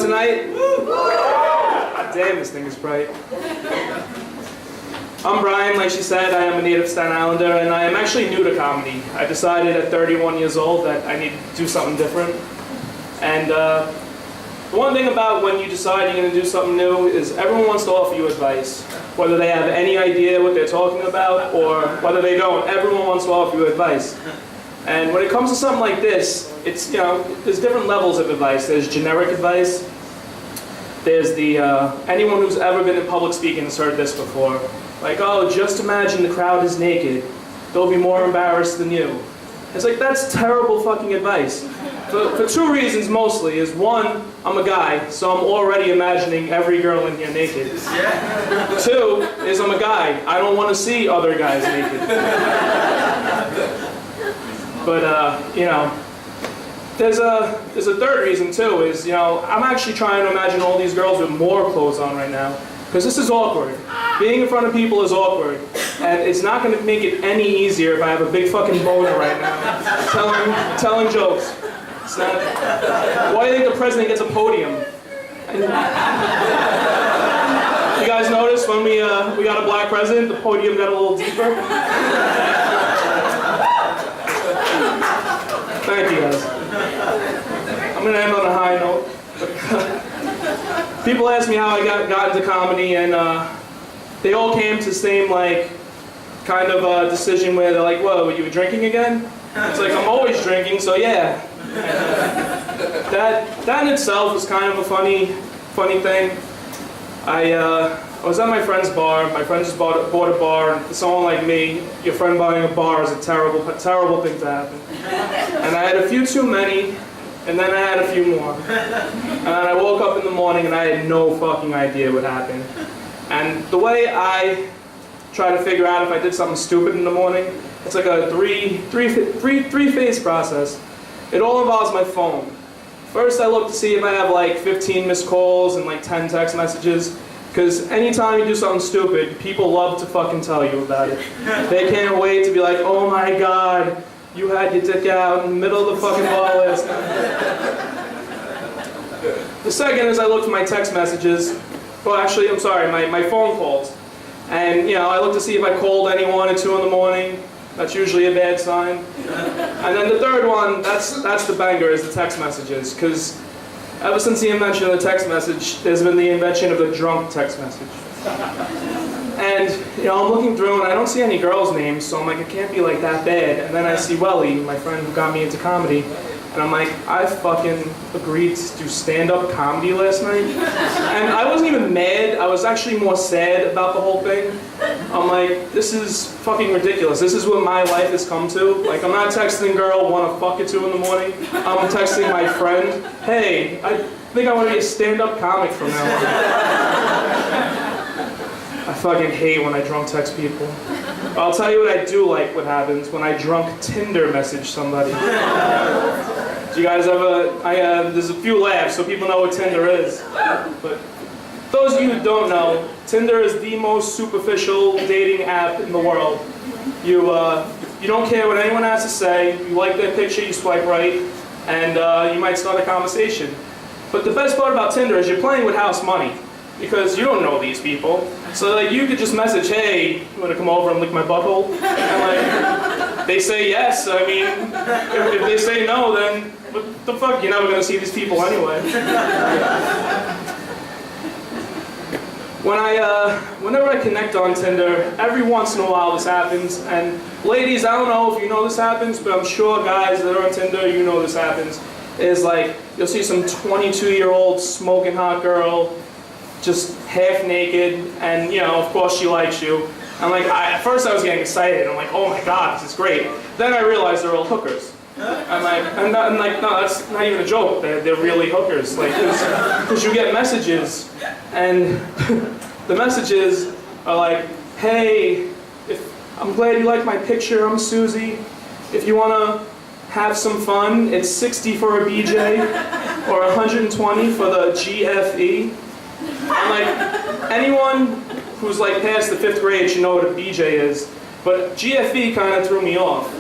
tonight? God damn, this thing is bright. I'm Brian, like she said. I am a native Staten Islander, and I am actually new to comedy. I decided at 31 years old that I need to do something different. And the one thing about when you decide you're going to do something new is everyone wants to offer you advice. Whether they have any idea what they're talking about or whether they don't, everyone wants to offer you advice. And when it comes to something like this, it's, you know, there's different levels of advice. There's generic advice. There's the, anyone who's ever been in public speaking has heard this before. Like, oh, just imagine the crowd is naked. They'll be more embarrassed than you. It's like, that's terrible fucking advice. For two reasons mostly. Is one, I'm a guy, so I'm already imagining every girl in here naked. Two, is I'm a guy. I don't want to see other guys naked. But, you know, there's a third reason too, is, you know, I'm actually trying to imagine all these girls with more clothes on right now. Because this is awkward. Being in front of people is awkward. And it's not going to make it any easier if I have a big fucking boner right now. Telling jokes. It's not, why do you think the president gets a podium? And, you guys notice when we got a black president, the podium got a little deeper? Thank you guys. I'm going to end on a high note. People ask me how I got into comedy, and they all came to the same, like, kind of decision where they're like, whoa, you were drinking again? It's like, I'm always drinking, so yeah. That in itself was kind of a funny thing. I was at my friend's bar. My friend just bought a bar, and for someone like me, your friend buying a bar is a terrible thing to happen. And I had a few too many, and then I had a few more. And I woke up in the morning and I had no fucking idea what happened. And the way I try to figure out if I did something stupid in the morning, it's like a three-phase process. It all involves my phone. First, I look to see if I have like 15 missed calls and like 10 text messages. Because anytime you do something stupid, people love to fucking tell you about it. They can't wait to be like, oh my God, you had your dick out in the middle of the fucking bar last night. The second is I look for my text messages. Well, actually, I'm sorry, my phone calls. And, you know, I look to see if I called anyone at 2 in the morning. That's usually a bad sign. And then the third one, that's the banger, is the text messages. Because ever since the invention of the text message, there's been the invention of the drunk text message. And, you know, I'm looking through and I don't see any girls' names, so I'm like, it can't be like that bad. And then I see Whalen, my friend who got me into comedy. And I'm like, I fucking agreed to do stand-up comedy last night. And I wasn't even mad, I was actually more sad about the whole thing. I'm like, this is fucking ridiculous. This is what my life has come to. Like, I'm not texting girl, wanna fuck at 2 in the morning. I'm texting my friend, hey, I think I wanna be a stand-up comic from now on. I fucking hate when I drunk text people. I'll tell you what I do like what happens when I drunk Tinder message somebody. Do you guys ever, there's a few laughs so people know what Tinder is. But those of you who don't know, Tinder is the most superficial dating app in the world. You don't care what anyone has to say, you like their picture, you swipe right, and you might start a conversation. But the best part about Tinder is you're playing with house money, because you don't know these people. So like you could just message, hey, you want to come over and lick my butthole? And like, they say yes. I mean, if they say no, then what the fuck? You're never going to see these people anyway. Whenever I connect on Tinder, every once in a while this happens. And ladies, I don't know if you know this happens, but I'm sure guys that are on Tinder, you know this happens. Is like, you'll see some 22-year-old smoking hot girl, just half naked, and you know, of course she likes you. I'm like, at first I was getting excited. I'm like, oh my God, this is great. Then I realized they're all hookers. I'm like, no, that's not even a joke. They're really hookers. Like, because you get messages, and the messages are like, hey, I'm glad you like my picture. I'm Susie. If you wanna have some fun, it's 60 for a BJ, or 120 for the GFE. I'm like, anyone who's like past the 5th grade should know what a BJ is, but GFE kind of threw me off.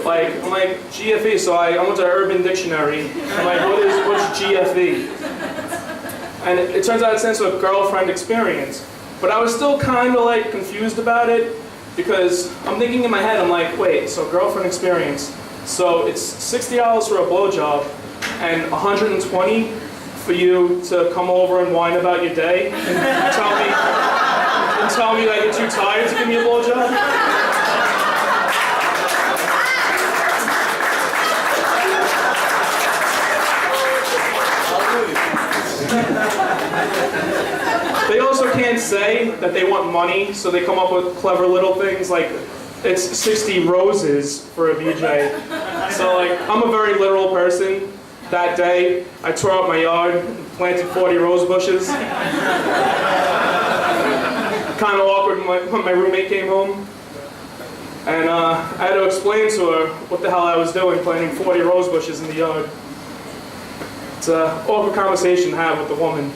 Like, I'm like, GFE, so I went to Urban Dictionary. I'm like, what's GFE? And it turns out it stands for girlfriend experience. But I was still kind of like confused about it because I'm thinking in my head, I'm like, wait, so girlfriend experience. So it's $60 for a blowjob and $120 for you to come over and whine about your day and tell me that you're too tired to give me a blowjob? They also can't say that they want money, so they come up with clever little things like it's 60 roses for a BJ. So like, I'm a very literal person. That day, I tore up my yard, and planted 40 rose bushes. Kind of awkward when my roommate came home. And I had to explain to her what the hell I was doing planting 40 rose bushes in the yard. It's an awkward conversation to have with the woman.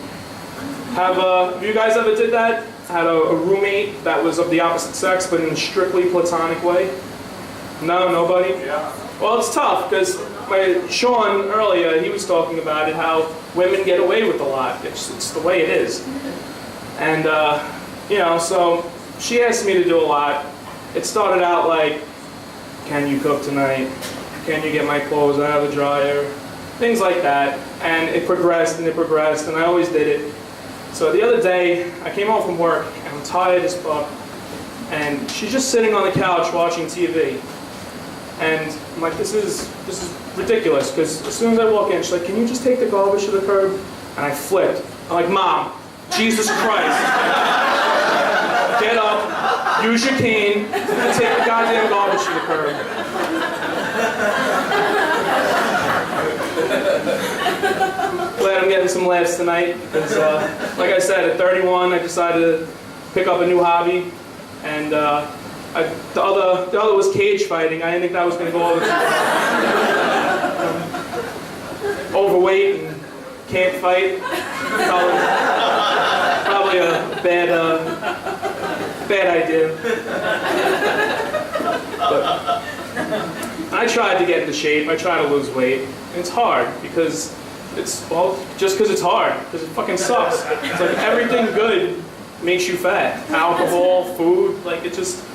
Have you guys ever did that? Had a roommate that was of the opposite sex, but in a strictly platonic way? No, nobody? Yeah. Well, it's tough, because Sean earlier, he was talking about it, how women get away with a lot. It's the way it is. And, you know, so she asked me to do a lot. It started out like, can you cook tonight? Can you get my clothes out of the dryer? Things like that. And it progressed, and I always did it. So the other day, I came home from work, and I'm tired as fuck, and she's just sitting on the couch watching TV. And I'm like, this is ridiculous, because as soon as I walk in, she's like, can you just take the garbage to the curb? And I flipped. I'm like, Mom, Jesus Christ. Get up, use your cane, and take the goddamn garbage to the curb. Glad I'm getting some laughs tonight, because like I said, at 31, I decided to pick up a new hobby, and the other was cage fighting. I didn't think that was going to go over overweight and can't fight. Probably a bad idea. But I tried to get into shape. I tried to lose weight. And it's hard because just because it's hard, because it fucking sucks. It's like everything good makes you fat. Alcohol, food, like it just,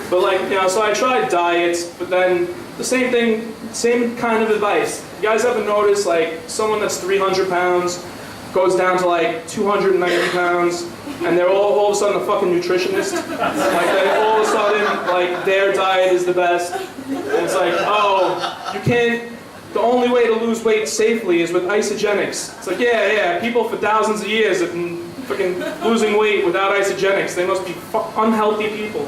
but like, you know, so I tried diets, but then the same thing, same kind of advice. You guys ever notice like someone that's 300 pounds goes down to like 290 pounds and they're all of a sudden a fucking nutritionist? Like they all of a sudden, like their diet is the best. And it's like, oh, you can't, the only way to lose weight safely is with isogenics. It's like, yeah, people for thousands of years have been fucking losing weight without isogenics. They must be unhealthy people.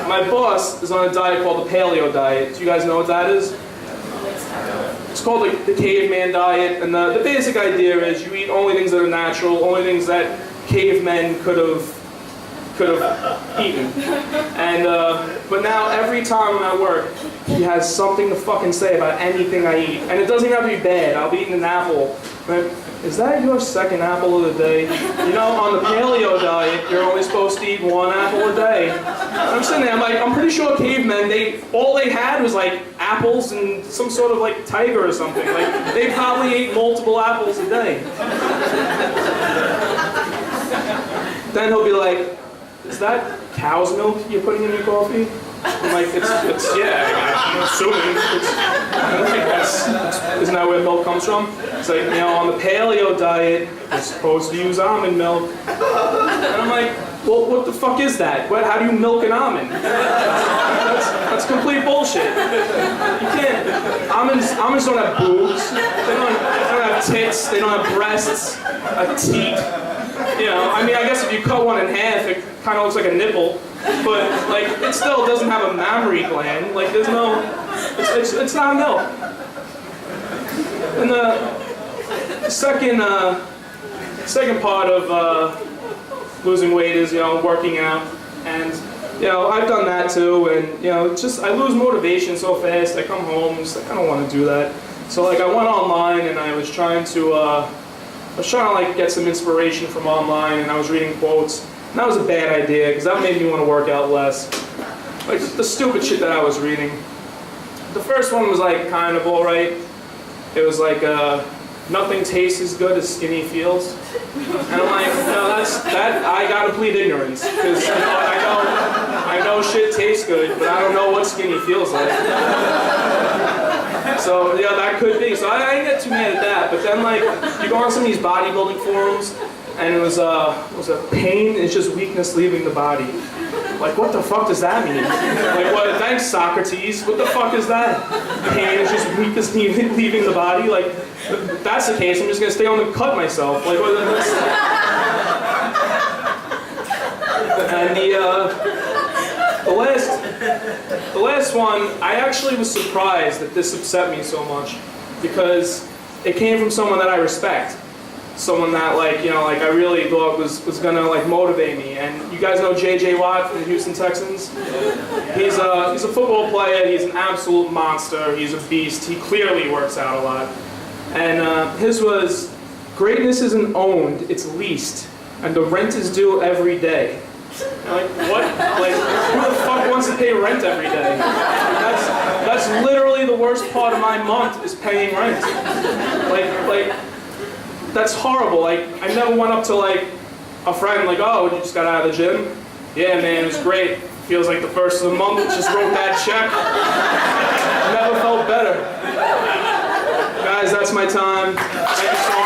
My boss is on a diet called the paleo diet. Do you guys know what that is? It's called like the caveman diet, and the basic idea is you eat only things that are natural, only things that cavemen could have eaten. And but now every time I'm at work, he has something to fucking say about anything I eat, and it doesn't even have to be bad. I'll be eating an apple. Like, is that your second apple of the day? You know, on the paleo diet, you're only supposed to eat one apple a day. And I'm sitting there, I'm like, I'm pretty sure cavemen, all they had was like apples and some sort of like tiger or something. Like, they probably ate multiple apples a day. Then he'll be like, is that cow's milk you're putting in your coffee? I'm like, it's yeah, I'm assuming. Isn't that where milk comes from? It's like, you know, on the paleo diet, you're supposed to use almond milk. And I'm like, well, what the fuck is that? How do you milk an almond? That's complete bullshit. You can't, almonds don't have boobs, they don't have tits, they don't have breasts, a teat. You know, I mean, I guess if you cut one in half, it kind of looks like a nipple, but like, it still doesn't have a mammary gland. Like, there's no, it's not milk. And the second part of losing weight is, you know, working out, and you know, I've done that too, and you know, just I lose motivation so fast. I come home, just like I don't want to do that. So like, I went online and I was trying to like get some inspiration from online, and I was reading quotes. And that was a bad idea, because that made me want to work out less. Like, the stupid shit that I was reading. The first one was like kind of alright. It was like, nothing tastes as good as skinny feels. And I'm like, no, I gotta plead ignorance, because I know shit tastes good, but I don't know what skinny feels like. So yeah, that could be. So I didn't get too mad at that. But then like you go on some of these bodybuilding forums, and it was a pain is just weakness leaving the body. Like, what the fuck does that mean? Like, what? Thanks, Socrates. What the fuck is that? Pain is just weakness leaving the body. Like, if that's the case, I'm just gonna stay on and cut myself. Like, what? And the last one, I actually was surprised that this upset me so much, because it came from someone that I respect. Someone that like I really thought was gonna like motivate me. And you guys know J.J. Watt from the Houston Texans? He's a football player. He's an absolute monster. He's a beast. He clearly works out a lot. And his was, greatness isn't owned, it's leased, and the rent is due every day. And like, what? Like, who the fuck wants to pay rent every day? That's literally the worst part of my month, is paying rent. Like. That's horrible. Like, I never went up to like a friend like, oh, you just got out of the gym? Yeah, man, it was great. Feels like the first of the month, just wrote that check. Never felt better. Guys, that's my time. Thank you so much.